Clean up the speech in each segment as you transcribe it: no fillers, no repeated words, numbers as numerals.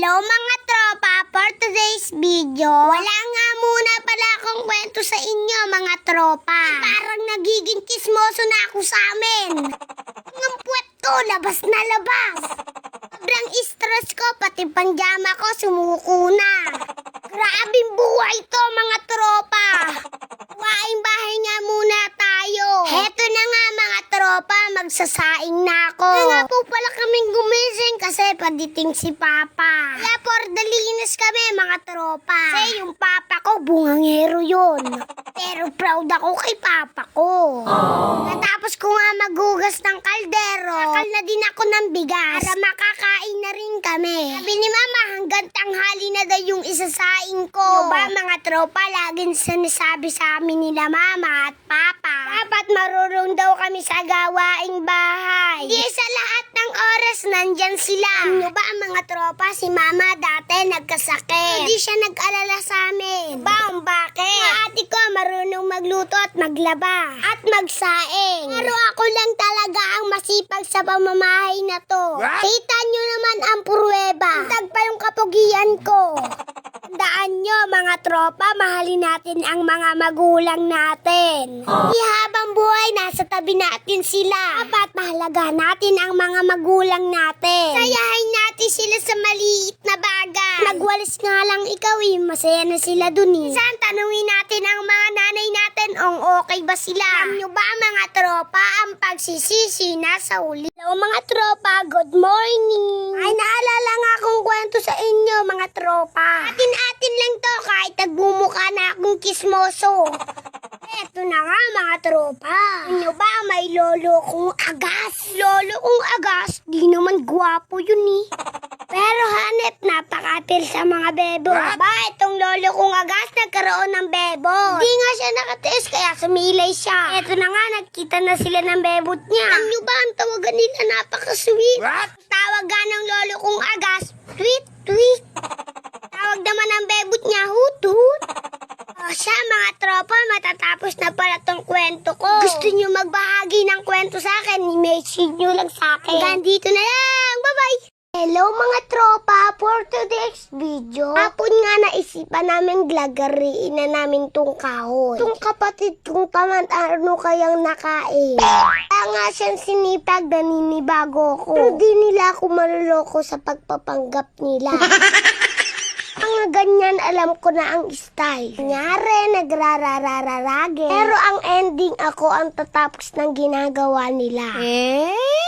Hello mga tropa, for today's video, wala nga muna pala akong kwento sa inyo mga tropa. Parang nagiging kismoso na ako sa amin. Ang puwet ko, labas na labas. Sobrang stress ko, pati panjama ko sumuko na. Grabing buhay to mga tropa. Waing bahay nga muna tayo. Heto na nga mga tropa, magsasaing na ako. Kaya nga po pala kaming gumising kasi paditing si Papa. Kaya for the linis kami mga tropa. Kasi yung Papa ko, bungangero yun. Pero proud ako kay Papa ko. Natapos ko nga maghugas ng kaldero, nakal na din ako ng bigas para makakain na rin kami. Sabi ni Mama, hanggang tanghali na daw yung isasaing ko. Yung ba mga tropa, laging sinasabi sa amin nila Mama at Papa, dapat marunong daw kami sa gawaing bahay. Hindi sa lahat ng oras nandyan sila. Yung ba mga tropa, si Mama dati nagkasakit. Hindi siya nag-alala sa amin. Bakit? Yung ate ko marunong magluto at maglaba at magsaing. Pero ako lang talaga ang masipag sa pamamahay na to. What? Kita nyo naman ang pruweba. Tag pa yung kapugian ko. Tandaan nyo mga tropa, mahalin natin ang mga magulang natin. Di habang buhay, nasa tabi natin sila. Dapat mahalaga natin ang mga magulang natin. Sayahin natin sila sa maliit na bagay. Nagwalis nga lang ikaw masaya na sila dun Saan tanungin natin ang mga nanay natin kung okay ba sila. Alam nyo ba mga tropa, ang pagsisisi nasa huli. Hello mga tropa, good morning. Ay naalala nga akong kwento sa inyo mga tropa. Atin lang to kahit nagbumukha na akong kismoso. Eto na nga mga tropa. Ano ba may lolo kong agas? Lolo kong agas? Di naman gwapo yun Pero hanep, napakapil sa mga bebo. Ba, itong lolo kong agas nagkaroon ng bebo. Di nga siya nakatiis kaya sumilay siya. Eto na nga, nagkita na sila ng bebot niya. Alam nyo ba ang tawagan nila? Napaka-sweet. Tawagan ng lolo kong agas, tweet, tweet. Tawag naman ang bebot niya, hut, hut. Siya mga tropa, matatapos na pala tong kwento ko. Gusto nyo magbahagi ng kwento sa akin, i-message nyo lang sa akin. Hanggang dito na lang, bye-bye! Hello mga tropa, for today's video, hapon nga naisipan namin glagariin na namin tong kahoy. Tong kapatid kong tamad ano kayang nakain. Kaya nga siyang sinipag, naninibago ko. Pero di nila ako maluloko sa pagpapanggap nila. Ang ganyan, alam ko na ang style. Kunyari, nagrararararage. Pero ang ending ako ang tatapos ng ginagawa nila.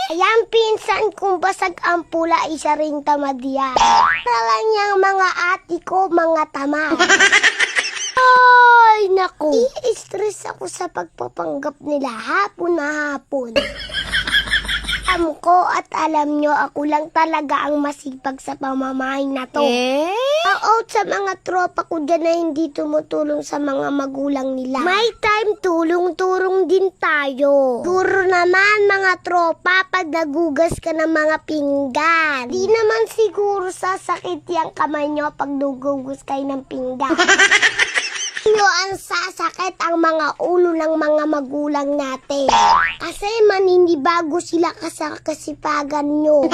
Ayan, pinsan kung basag ang pula, isa ring tamad yan. Para niyang mga ati ko, mga tamad. Ay, naku. I-stress ako sa pagpapanggap nila hapon na hapon. Alam ko at alam nyo, ako lang talaga ang masipag sa pamamahay na to. Out sa mga tropa ko dyan na hindi tumutulong sa mga magulang nila. May time tulong-tulong din tayo. Duro naman mga tropa pag nagugas ka ng mga pinggan. Di naman siguro sasakit yung kamay nyo pag nagugas kayo ng pinggan. Nyo ang sasakit ang mga ulo ng mga magulang natin. Kasi maninibago sila sa kasipagan nyo.